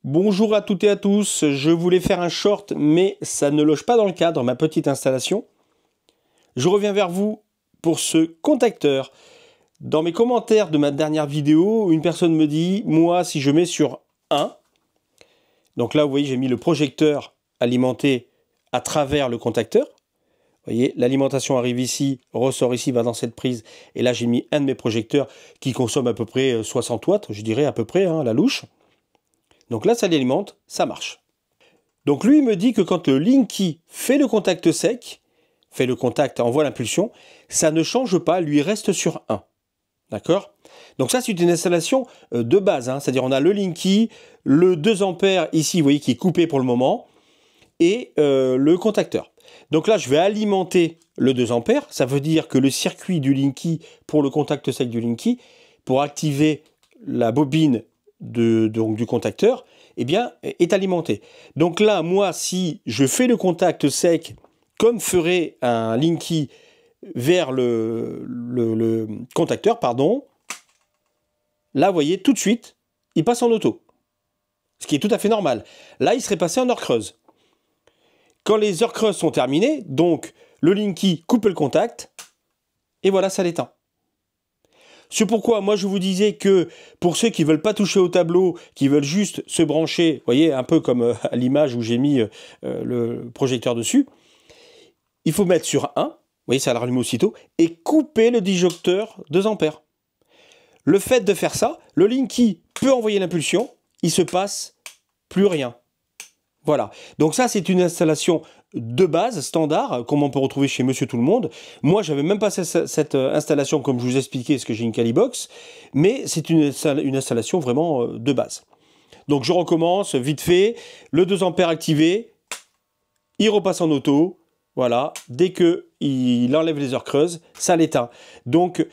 Bonjour à toutes et à tous, je voulais faire un short mais ça ne loge pas dans le cadre, ma petite installation. Je reviens vers vous pour ce contacteur. Dans mes commentaires de ma dernière vidéo, une personne me dit, moi si je mets sur 1, donc là vous voyez j'ai mis le projecteur alimenté à travers le contacteur. Vous voyez, l'alimentation arrive ici, ressort ici, va dans cette prise. Et là j'ai mis un de mes projecteurs qui consomme à peu près 60 watts, je dirais à peu près, à la louche. Donc là, ça l'alimente, ça marche. Donc lui, il me dit que quand le Linky fait le contact sec, fait le contact, envoie l'impulsion, ça ne change pas, lui reste sur 1. D'accord? Donc ça, c'est une installation de base. C'est-à-dire, on a le Linky, le 2 ampères ici, vous voyez, qui est coupé pour le moment, et le contacteur. Donc là, je vais alimenter le 2 ampères. Ça veut dire que le circuit du Linky, pour le contact sec du Linky, pour activer la bobine donc du contacteur, eh bien, est alimenté. Donc là, moi, si je fais le contact sec, comme ferait un Linky vers le contacteur, pardon, là, vous voyez, tout de suite, il passe en auto. Ce qui est tout à fait normal. Là, il serait passé en heure creuse. Quand les heures creuses sont terminées, donc, le Linky coupe le contact, et voilà, ça l'éteint. C'est pourquoi moi je vous disais que pour ceux qui ne veulent pas toucher au tableau, qui veulent juste se brancher, vous voyez, un peu comme à l'image où j'ai mis le projecteur dessus, il faut mettre sur 1, vous voyez, ça l'allume aussitôt, et couper le disjoncteur 2 ampères. Le fait de faire ça, le Linky peut envoyer l'impulsion, il se passe plus rien. Voilà, donc ça c'est une installation de base, standard, comme on peut retrouver chez Monsieur Tout-le-Monde. Moi, j'avais même pas cette installation, comme je vous expliquais, parce que j'ai une Calibox, mais c'est une installation vraiment de base. Donc je recommence, vite fait, le 2 ampères activé, il repasse en auto, voilà, dès qu'il enlève les heures creuses, ça l'éteint. Donc,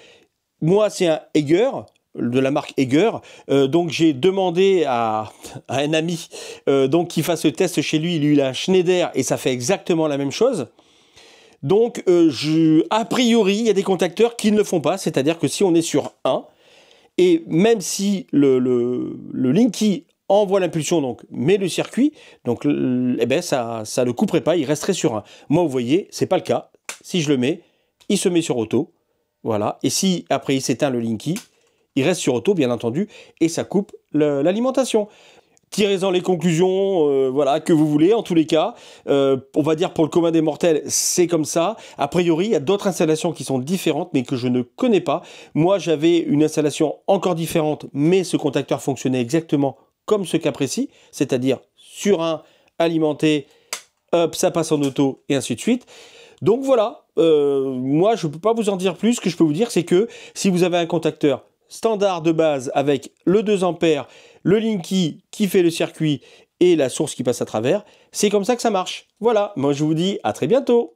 moi, c'est un Eiger, de la marque Eiger, donc j'ai demandé à un ami donc qu'il fasse le test chez lui, il a un Schneider et ça fait exactement la même chose. Donc a priori il y a des contacteurs qui ne le font pas, c'est-à-dire que si on est sur 1 et même si le Linky envoie l'impulsion, donc met le circuit, donc eh ben ça ne couperait pas, il resterait sur 1. Moi vous voyez, c'est pas le cas. Si je le mets, il se met sur auto, voilà, et si après il s'éteint le Linky, il reste sur auto, bien entendu, et ça coupe l'alimentation. Tirez-en les conclusions, voilà, que vous voulez. En tous les cas, on va dire pour le commun des mortels, c'est comme ça. A priori, il y a d'autres installations qui sont différentes, mais que je ne connais pas. Moi, j'avais une installation encore différente, mais ce contacteur fonctionnait exactement comme ce cas précis, c'est-à-dire sur un alimenté, hop, ça passe en auto, et ainsi de suite. Donc voilà, moi, je ne peux pas vous en dire plus. Ce que je peux vous dire, c'est que si vous avez un contacteur standard de base avec le 2 ampères, le Linky qui fait le circuit et la source qui passe à travers, c'est comme ça que ça marche. Voilà, moi je vous dis à très bientôt.